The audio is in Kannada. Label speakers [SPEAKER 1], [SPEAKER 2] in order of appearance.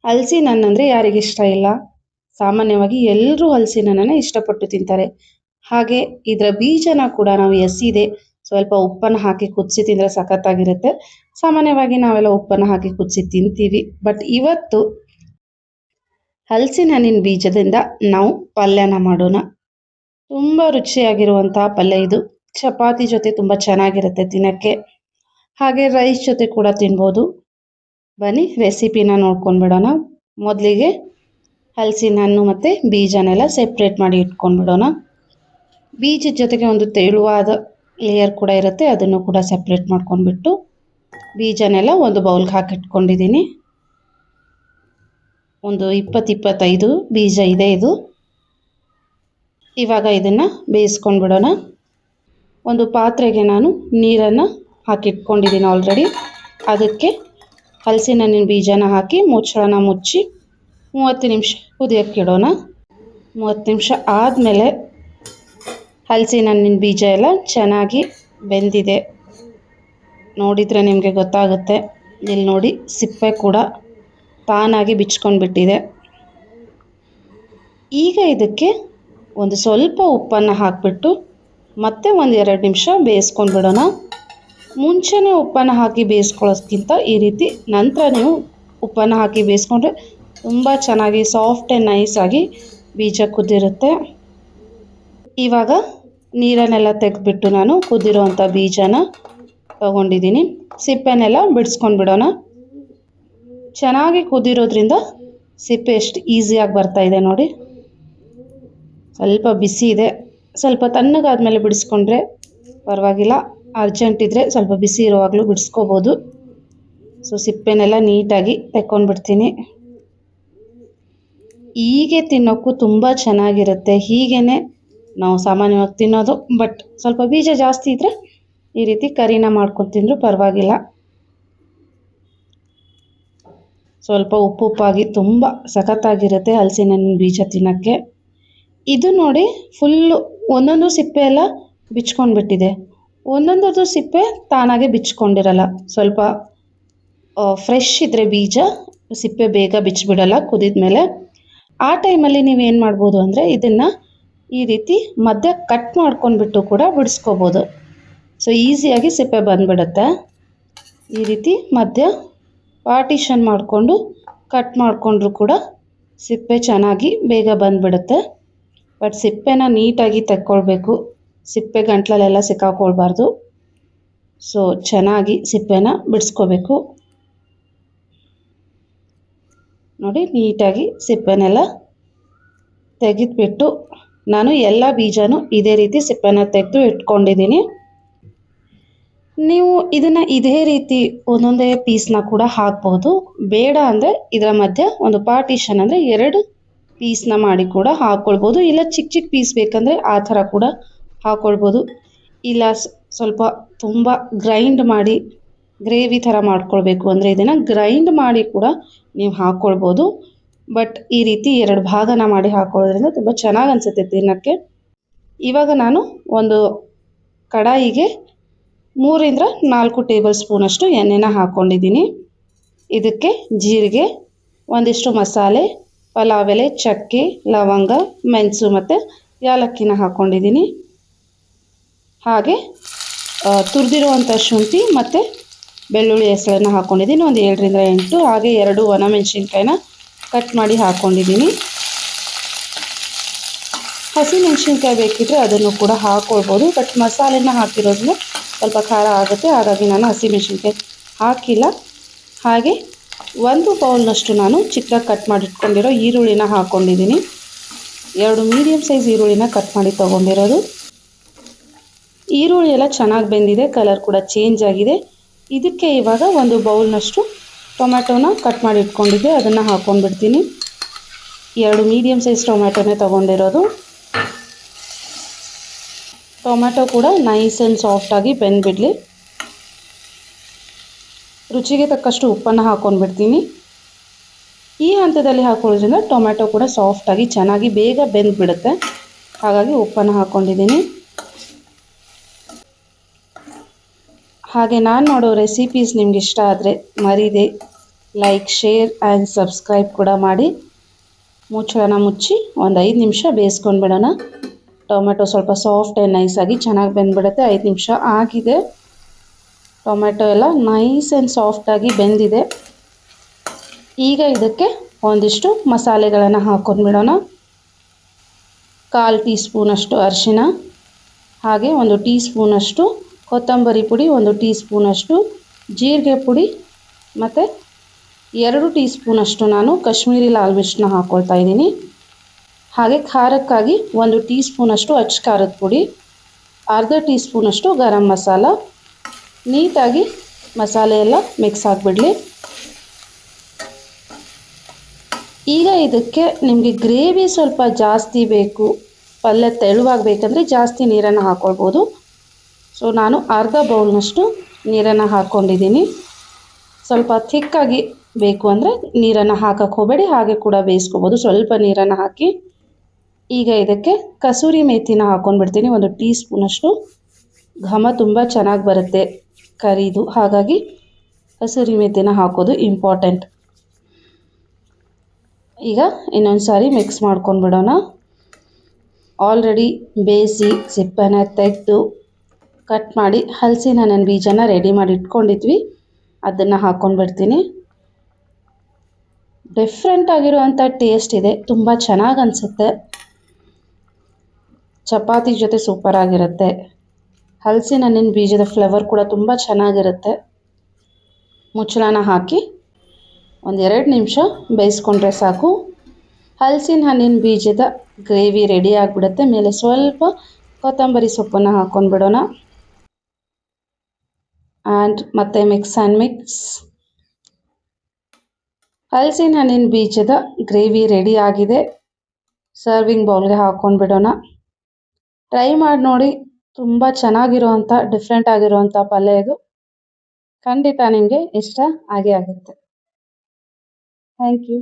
[SPEAKER 1] ಹಲಸಿನ ಹಣ್ಣು ಅಂದರೆ ಯಾರಿಗಿಷ್ಟ ಇಲ್ಲ. ಸಾಮಾನ್ಯವಾಗಿ ಎಲ್ಲರೂ ಹಲಸಿನ ಹಣ್ಣನ್ನು ಇಷ್ಟಪಟ್ಟು ತಿಂತಾರೆ. ಹಾಗೆ ಇದರ ಬೀಜನ ಕೂಡ ನಾವು ಎಸಿದೆ ಸ್ವಲ್ಪ ಉಪ್ಪನ್ನು ಹಾಕಿ ಕುದಿಸಿ ತಿಂದರೆ ಸಖತ್ತಾಗಿರುತ್ತೆ. ಸಾಮಾನ್ಯವಾಗಿ ನಾವೆಲ್ಲ ಉಪ್ಪನ್ನು ಹಾಕಿ ಕುದಿಸಿ ತಿಂತೀವಿ. ಬಟ್ ಇವತ್ತು ಹಲಸಿನ ಹಣ್ಣಿನ ಬೀಜದಿಂದ ನಾವು ಪಲ್ಯನ ಮಾಡೋಣ. ತುಂಬ ರುಚಿಯಾಗಿರುವಂತಹ ಪಲ್ಯ ಇದು. ಚಪಾತಿ ಜೊತೆ ತುಂಬ ಚೆನ್ನಾಗಿರುತ್ತೆ ತಿನ್ನೋಕ್ಕೆ. ಹಾಗೆ ರೈಸ್ ಜೊತೆ ಕೂಡ ತಿನ್ಬೋದು. ಬನ್ನಿ ರೆಸಿಪಿನ ನೋಡ್ಕೊಂಡ್ಬಿಡೋಣ. ಮೊದಲಿಗೆ ಹಲಸಿನ ಹಣ್ಣು ಮತ್ತು ಬೀಜನೆಲ್ಲ ಸೆಪ್ರೇಟ್ ಮಾಡಿ ಇಟ್ಕೊಂಡ್ಬಿಡೋಣ. ಬೀಜದ ಜೊತೆಗೆ ಒಂದು ತೆಳುವಾದ ಲೇಯರ್ ಕೂಡ ಇರುತ್ತೆ, ಅದನ್ನು ಕೂಡ ಸೆಪ್ರೇಟ್ ಮಾಡ್ಕೊಂಡ್ಬಿಟ್ಟು ಬೀಜನೆಲ್ಲ ಒಂದು ಬೌಲ್ಗೆ ಹಾಕಿಟ್ಕೊಂಡಿದ್ದೀನಿ. ಒಂದು 20-25 ಬೀಜ ಇದೆ ಇದು. ಇವಾಗ ಇದನ್ನು ಬೇಯಿಸ್ಕೊಂಡ್ಬಿಡೋಣ. ಒಂದು ಪಾತ್ರೆಗೆ ನಾನು ನೀರನ್ನು ಹಾಕಿಟ್ಕೊಂಡಿದ್ದೀನಿ ಆಲ್ರೆಡಿ. ಅದಕ್ಕೆ ಹಲಸಿನ ಹಣ್ಣಿನ ಬೀಜನ ಹಾಕಿ ಮುಚ್ಚಳನ ಮುಚ್ಚಿ 30 ನಿಮಿಷ ಕುದಿಯೋಕ್ಕೆ ಇಡೋಣ. 30 ನಿಮಿಷ ಆದಮೇಲೆ ಹಲಸಿನ ಹಣ್ಣಿನ ಬೀಜ ಎಲ್ಲ ಚೆನ್ನಾಗಿ ಬೆಂದಿದೆ. ನೋಡಿದರೆ ನಿಮಗೆ ಗೊತ್ತಾಗುತ್ತೆ. ಇಲ್ಲಿ ನೋಡಿ, ಸಿಪ್ಪೆ ಕೂಡ ತಾನಾಗಿ ಬಿಚ್ಕೊಂಡು ಬಿಟ್ಟಿದೆ. ಈಗ ಇದಕ್ಕೆ ಒಂದು ಸ್ವಲ್ಪ ಉಪ್ಪನ್ನು ಹಾಕಿಬಿಟ್ಟು ಮತ್ತೆ ಒಂದು 2 ನಿಮಿಷ ಬೇಯಿಸ್ಕೊಂಡ್ಬಿಡೋಣ. ಮುಂಚೆನೇ ಉಪ್ಪನ್ನು ಹಾಕಿ ಬೇಯಿಸ್ಕೊಳ್ಳೋದ್ಕಿಂತ ಈ ರೀತಿ ನಂತರ ನೀವು ಉಪ್ಪನ್ನು ಹಾಕಿ ಬೇಯಿಸ್ಕೊಂಡ್ರೆ ತುಂಬ ಚೆನ್ನಾಗಿ ಸಾಫ್ಟ್ ಆ್ಯಂಡ್ ನೈಸಾಗಿ ಬೀಜ ಕುದ್ದಿರುತ್ತೆ. ಇವಾಗ ನೀರನ್ನೆಲ್ಲ ತೆಗೆದುಬಿಟ್ಟು ನಾನು ಕುದ್ದಿರೋವಂಥ ಬೀಜನ ತಗೊಂಡಿದ್ದೀನಿ. ಸಿಪ್ಪೆನೆಲ್ಲ ಬಿಡಿಸ್ಕೊಂಡ್ಬಿಡೋಣ. ಚೆನ್ನಾಗಿ ಕುದ್ದಿರೋದ್ರಿಂದ ಸಿಪ್ಪೆ ಎಷ್ಟು ಈಸಿಯಾಗಿ ಬರ್ತಾಯಿದೆ ನೋಡಿ. ಸ್ವಲ್ಪ ಬಿಸಿ ಇದೆ, ಸ್ವಲ್ಪ ತಣ್ಣಗಾದ್ಮೇಲೆ ಬಿಡಿಸ್ಕೊಂಡ್ರೆ ಪರವಾಗಿಲ್ಲ. ಅರ್ಜೆಂಟ್ ಇದ್ದರೆ ಸ್ವಲ್ಪ ಬಿಸಿ ಇರುವಾಗಲೂ ಬಿಡಿಸ್ಕೋಬೋದು. ಸೊ ಸಿಪ್ಪೆನೆಲ್ಲ ನೀಟಾಗಿ ತೆಕ್ಕೊಂಡ್ಬಿಡ್ತೀನಿ. ಹೀಗೆ ತಿನ್ನೋಕ್ಕೂ ತುಂಬ ಚೆನ್ನಾಗಿರುತ್ತೆ. ಹೀಗೇ ನಾವು ಸಾಮಾನ್ಯವಾಗಿ ತಿನ್ನೋದು. ಬಟ್ ಸ್ವಲ್ಪ ಬೀಜ ಜಾಸ್ತಿ ಇದ್ದರೆ ಈ ರೀತಿ ಕರಿನ ಮಾಡ್ಕೊಂಡು ತಿಂದರೂ ಪರವಾಗಿಲ್ಲ. ಸ್ವಲ್ಪ ಉಪ್ಪುಪ್ಪಾಗಿ ತುಂಬ ಸಖತ್ತಾಗಿರುತ್ತೆ ಹಲಸಿನ ಹಣ್ಣಿನ ಬೀಜ ತಿನ್ನೋಕ್ಕೆ. ಇದು ನೋಡಿ, ಫುಲ್ಲು ಒಂದೊಂದು ಸಿಪ್ಪೆ ಎಲ್ಲ ಬಿಚ್ಕೊಂಡ್ಬಿಟ್ಟಿದೆ. ಒಂದೊಂದರದ್ದು ಸಿಪ್ಪೆ ತಾನಾಗೆ ಬಿಚ್ಕೊಂಡಿರಲ್ಲ. ಸ್ವಲ್ಪ ಫ್ರೆಶ್ ಇದ್ದರೆ ಬೀಜ ಸಿಪ್ಪೆ ಬೇಗ ಬಿಚ್ಚಿಬಿಡಲ್ಲ ಕುದಿದ ಮೇಲೆ. ಆ ಟೈಮಲ್ಲಿ ನೀವೇನು ಮಾಡ್ಬೋದು ಅಂದರೆ ಇದನ್ನು ಈ ರೀತಿ ಮಧ್ಯ ಕಟ್ ಮಾಡ್ಕೊಂಡ್ಬಿಟ್ಟು ಕೂಡ ಬಿಡಿಸ್ಕೋಬೋದು. ಸೊ ಈಸಿಯಾಗಿ ಸಿಪ್ಪೆ ಬಂದುಬಿಡುತ್ತೆ. ಈ ರೀತಿ ಮಧ್ಯ ಪಾರ್ಟಿಷನ್ ಮಾಡಿಕೊಂಡು ಕಟ್ ಮಾಡಿಕೊಂಡ್ರೂ ಕೂಡ ಸಿಪ್ಪೆ ಚೆನ್ನಾಗಿ ಬೇಗ ಬಂದುಬಿಡುತ್ತೆ. ಬಟ್ ಸಿಪ್ಪೆನ ನೀಟಾಗಿ ತೆಕ್ಕೊಳ್ಬೇಕು. ಸಿಪ್ಪೆ ಗಂಟ್ಲಲ್ಲೆಲ್ಲ ಸಿಕ್ಕಾಕೊಳ್ಬಾರ್ದು. ಸೊ ಚೆನ್ನಾಗಿ ಸಿಪ್ಪೆನ ಬಿಡಿಸ್ಕೋಬೇಕು. ನೋಡಿ, ನೀಟಾಗಿ ಸಿಪ್ಪೆನೆಲ್ಲ ತೆಗೆದುಬಿಟ್ಟು ನಾನು ಎಲ್ಲ ಬೀಜನೂ ಇದೇ ರೀತಿ ಸಿಪ್ಪೆನ ತೆಗೆದು ಇಟ್ಕೊಂಡಿದ್ದೀನಿ. ನೀವು ಇದನ್ನು ಇದೇ ರೀತಿ ಒಂದೊಂದೇ ಪೀಸ್ನ ಕೂಡ ಹಾಕ್ಬೋದು. ಬೇಡ ಅಂದರೆ ಇದರ ಮಧ್ಯೆ ಒಂದು ಪಾರ್ಟಿಷನ್ ಅಂದರೆ 2 ಪೀಸ್ನ ಮಾಡಿ ಕೂಡ ಹಾಕ್ಕೊಳ್ಬೋದು. ಇಲ್ಲ ಚಿಕ್ಕ ಚಿಕ್ಕ ಪೀಸ್ ಬೇಕಂದರೆ ಆ ಥರ ಕೂಡ ಹಾಕ್ಕೊಳ್ಬೋದು. ಇಲ್ಲ ಸ್ವಲ್ಪ ತುಂಬ ಗ್ರೈಂಡ್ ಮಾಡಿ ಗ್ರೇವಿ ಥರ ಮಾಡ್ಕೊಳ್ಬೇಕು ಅಂದರೆ ಇದನ್ನು ಗ್ರೈಂಡ್ ಮಾಡಿ ಕೂಡ ನೀವು ಹಾಕ್ಕೊಳ್ಬೋದು. ಬಟ್ ಈ ರೀತಿ 2 ಭಾಗನ ಮಾಡಿ ಹಾಕ್ಕೊಳ್ಳೋದ್ರಿಂದ ತುಂಬ ಚೆನ್ನಾಗಿ ಅನಿಸುತ್ತೆ ತಿನ್ನೋಕ್ಕೆ. ಇವಾಗ ನಾನು ಒಂದು ಕಡಾಯಿಗೆ 3-4 ಟೇಬಲ್ ಸ್ಪೂನಷ್ಟು ಎಣ್ಣೆನ ಹಾಕ್ಕೊಂಡಿದ್ದೀನಿ. ಇದಕ್ಕೆ ಜೀರಿಗೆ, ಒಂದಿಷ್ಟು ಮಸಾಲೆ, ಪಲಾವ್ ಎಲೆ, ಚಕ್ಕೆ, ಲವಂಗ, ಮೆಣಸು ಮತ್ತು ಯಾಲಕ್ಕಿನ ಹಾಕ್ಕೊಂಡಿದ್ದೀನಿ. ಹಾಗೆ ತುರಿದಿರುವಂಥ ಶುಂಠಿ ಮತ್ತು ಬೆಳ್ಳುಳ್ಳಿ ಹೆಸರನ್ನು ಹಾಕ್ಕೊಂಡಿದ್ದೀನಿ. ಒಂದು 7-8. ಹಾಗೆ 2 ಒಣಮೆಣಸಿನ್ಕಾಯಿನ ಕಟ್ ಮಾಡಿ ಹಾಕ್ಕೊಂಡಿದ್ದೀನಿ. ಹಸಿಮೆಣಸಿನ್ಕಾಯಿ ಬೇಕಿದ್ದರೆ ಅದನ್ನು ಕೂಡ ಹಾಕ್ಕೊಳ್ಬೋದು. ಬಟ್ ಮಸಾಲೆನ ಹಾಕಿರೋದ್ರಿಂದ ಸ್ವಲ್ಪ ಖಾರ ಆಗುತ್ತೆ, ಹಾಗಾಗಿ ನಾನು ಹಸಿಮೆಣಸಿನ್ಕಾಯಿ ಹಾಕಿಲ್ಲ. ಹಾಗೆ 1 ಬೌಲ್ನಷ್ಟು ನಾನು ಚಿಕ್ಕದಾಗಿ ಕಟ್ ಮಾಡಿ ಇಟ್ಕೊಂಡಿರೋ ಈರುಳ್ಳಿನ ಹಾಕ್ಕೊಂಡಿದ್ದೀನಿ. 2 ಮೀಡಿಯಮ್ ಸೈಜ್ ಈರುಳ್ಳಿನ ಕಟ್ ಮಾಡಿ ತೊಗೊಂಡಿರೋದು. ಈರುಳ್ಳಿ ಎಲ್ಲ ಚೆನ್ನಾಗಿ ಬೆಂದಿದೆ, ಕಲರ್ ಕೂಡ ಚೇಂಜ್ ಆಗಿದೆ. ಇದಕ್ಕೆ ಇವಾಗ 1 ಬೌಲ್ನಷ್ಟು ಟೊಮ್ಯಾಟೋನ ಕಟ್ ಮಾಡಿ ಇಟ್ಕೊಂಡಿದ್ದೆ, ಅದನ್ನು ಹಾಕ್ಕೊಂಡ್ಬಿಡ್ತೀನಿ. 2 ಮೀಡಿಯಮ್ ಸೈಜ್ ಟೊಮ್ಯಾಟೋನೇ ತೊಗೊಂಡಿರೋದು. ಟೊಮ್ಯಾಟೊ ಕೂಡ ನೈಸ್ ಆ್ಯಂಡ್ ಸಾಫ್ಟಾಗಿ ಬೆಂದ್ಬಿಡಲಿ. ರುಚಿಗೆ ತಕ್ಕಷ್ಟು ಉಪ್ಪನ್ನು ಹಾಕ್ಕೊಂಡ್ಬಿಡ್ತೀನಿ. ಈ ಹಂತದಲ್ಲಿ ಹಾಕೊಳ್ಳೋದ್ರಿಂದ ಟೊಮ್ಯಾಟೊ ಕೂಡ ಸಾಫ್ಟಾಗಿ ಚೆನ್ನಾಗಿ ಬೇಗ ಬೆಂದ್ಬಿಡುತ್ತೆ. ಹಾಗಾಗಿ ಉಪ್ಪನ್ನು ಹಾಕ್ಕೊಂಡಿದ್ದೀನಿ. ಹಾಗೆ ನಾನು ಮಾಡೋ ರೆಸಿಪೀಸ್ ನಿಮ್ಗೆ ಇಷ್ಟ ಆದರೆ ಮರೀದೆ ಲೈಕ್, ಶೇರ್ ಆ್ಯಂಡ್ ಸಬ್ಸ್ಕ್ರೈಬ್ ಕೂಡ ಮಾಡಿ. ಮುಚ್ಚಳನ ಮುಚ್ಚಿ ಒಂದು 5 ನಿಮಿಷ ಬೇಯಿಸ್ಕೊಂಡು ಬಿಡೋಣ. ಟೊಮೆಟೊ ಸ್ವಲ್ಪ ಸಾಫ್ಟ್ ಆ್ಯಂಡ್ ನೈಸಾಗಿ ಚೆನ್ನಾಗಿ ಬೆಂದ್ಬಿಡುತ್ತೆ. 5 ನಿಮಿಷ ಆಗಿದೆ. ಟೊಮೆಟೊ ಎಲ್ಲ ನೈಸ್ ಆ್ಯಂಡ್ ಸಾಫ್ಟಾಗಿ ಬೆಂದಿದೆ. ಈಗ ಇದಕ್ಕೆ ಒಂದಿಷ್ಟು ಮಸಾಲೆಗಳನ್ನು ಹಾಕ್ಕೊಂಡ್ಬಿಡೋಣ. 1/4 ಟೀ ಸ್ಪೂನಷ್ಟು ಅರಿಶಿನ, ಹಾಗೆ 1 ಟೀ ಸ್ಪೂನಷ್ಟು ಕೊತ್ತಂಬರಿ ಪುಡಿ, 1 ಟೀ ಸ್ಪೂನಷ್ಟು ಜೀರಿಗೆ ಪುಡಿ ಮತ್ತು 2 ಟೀ ಸ್ಪೂನಷ್ಟು ನಾನು ಕಾಶ್ಮೀರಿ ಲಾಲ್ ಮಿರ್ಚನ್ನ ಹಾಕ್ಕೊಳ್ತಾ ಇದ್ದೀನಿ. ಹಾಗೆ ಖಾರಕ್ಕಾಗಿ 1 ಟೀ ಸ್ಪೂನಷ್ಟು ಅಚ್ಚ ಖಾರದ ಪುಡಿ, ಅರ್ಧ ಟೀ ಸ್ಪೂನಷ್ಟು ಗರಂ ಮಸಾಲ. ನೀಟಾಗಿ ಮಸಾಲೆ ಎಲ್ಲ ಮಿಕ್ಸ್ ಆಗಿಬಿಡಲಿ. ಈಗ ಇದಕ್ಕೆ ನಿಮಗೆ ಗ್ರೇವಿ ಸ್ವಲ್ಪ ಜಾಸ್ತಿ ಬೇಕು, ಪಲ್ಯ ತೆಳುವಾಗಬೇಕಂದ್ರೆ ಜಾಸ್ತಿ ನೀರನ್ನು ಹಾಕ್ಕೊಳ್ಬೋದು. ಸೊ ನಾನು ಅರ್ಧ ಬೌಲ್ನಷ್ಟು ನೀರನ್ನು ಹಾಕ್ಕೊಂಡಿದ್ದೀನಿ. ಸ್ವಲ್ಪ ಥಿಕ್ಕಾಗಿ ಬೇಕು ಅಂದರೆ ನೀರನ್ನು ಹಾಕಕ್ಕೆ ಹೋಗಬೇಡಿ, ಹಾಗೆ ಕೂಡ ಬೇಯಿಸ್ಕೋಬೋದು. ಸ್ವಲ್ಪ ನೀರನ್ನು ಹಾಕಿ ಈಗ ಇದಕ್ಕೆ ಕಸೂರಿ ಮೇಥಿನ ಹಾಕ್ಕೊಂಡ್ಬಿಡ್ತೀನಿ. 1 ಟೀ ಸ್ಪೂನಷ್ಟು. ಘಮ ತುಂಬ ಚೆನ್ನಾಗಿ ಬರುತ್ತೆ ಕರಿದು, ಹಾಗಾಗಿ ಕಸೂರಿ ಮೇಥಿನ ಹಾಕೋದು ಇಂಪಾರ್ಟೆಂಟ್. ಈಗ ಇನ್ನೊಂದು ಸಾರಿ ಮಿಕ್ಸ್ ಮಾಡ್ಕೊಂಡು ಬಿಡೋಣ. ಆಲ್ರೆಡಿ ಬೇಯಿಸಿ ಸಿಪ್ಪೆನ ತೆಗೆದು ಕಟ್ ಮಾಡಿ ಹಲಸಿನ ಹಣ್ಣಿನ ಬೀಜನ ರೆಡಿ ಮಾಡಿ ಇಟ್ಕೊಂಡಿದ್ವಿ, ಅದನ್ನು ಹಾಕ್ಕೊಂಡು ಬಿಡ್ತೀನಿ. ಡಿಫ್ರೆಂಟ್ ಆಗಿರುವಂಥ ಟೇಸ್ಟ್ ಇದೆ, ತುಂಬ ಚೆನ್ನಾಗಿ ಅನಿಸುತ್ತೆ. ಚಪಾತಿ ಜೊತೆ ಸೂಪರ್ ಆಗಿರುತ್ತೆ. ಹಲಸಿನ ಹಣ್ಣಿನ ಬೀಜದ ಫ್ಲೇವರ್ ಕೂಡ ತುಂಬ ಚೆನ್ನಾಗಿರುತ್ತೆ. ಮುಚ್ಚಳನ ಹಾಕಿ 1-2 ನಿಮಿಷ ಬೇಯಿಸ್ಕೊಂಡ್ರೆ ಸಾಕು. ಹಲಸಿನ ಹಣ್ಣಿನ ಬೀಜದ ಗ್ರೇವಿ ರೆಡಿ ಆಗಿಬಿಡುತ್ತೆ. ಮೇಲೆ ಸ್ವಲ್ಪ ಕೊತ್ತಂಬರಿ ಸೊಪ್ಪನ್ನು ಹಾಕ್ಕೊಂಡ್ಬಿಡೋಣ. ಆ್ಯಂಡ್ ಮತ್ತೆ ಮಿಕ್ಸ್ ಆ್ಯಂಡ್ ಮಿಕ್ಸ್. ಹಲಸಿನ ಹಣ್ಣಿನ ಬೀಜದ ಗ್ರೇವಿ ರೆಡಿ ಆಗಿದೆ. ಸರ್ವಿಂಗ್ ಬೌಲ್ಗೆ ಹಾಕ್ಕೊಂಡ್ಬಿಡೋಣ. ಟ್ರೈ ಮಾಡಿ ನೋಡಿ, ತುಂಬ ಚೆನ್ನಾಗಿರುವಂಥ ಡಿಫ್ರೆಂಟ್ ಆಗಿರುವಂಥ ಪಲ್ಯ ಇದು. ಖಂಡಿತ ನಿಮಗೆ ಇಷ್ಟ ಆಗೇ ಆಗುತ್ತೆ. Thank you.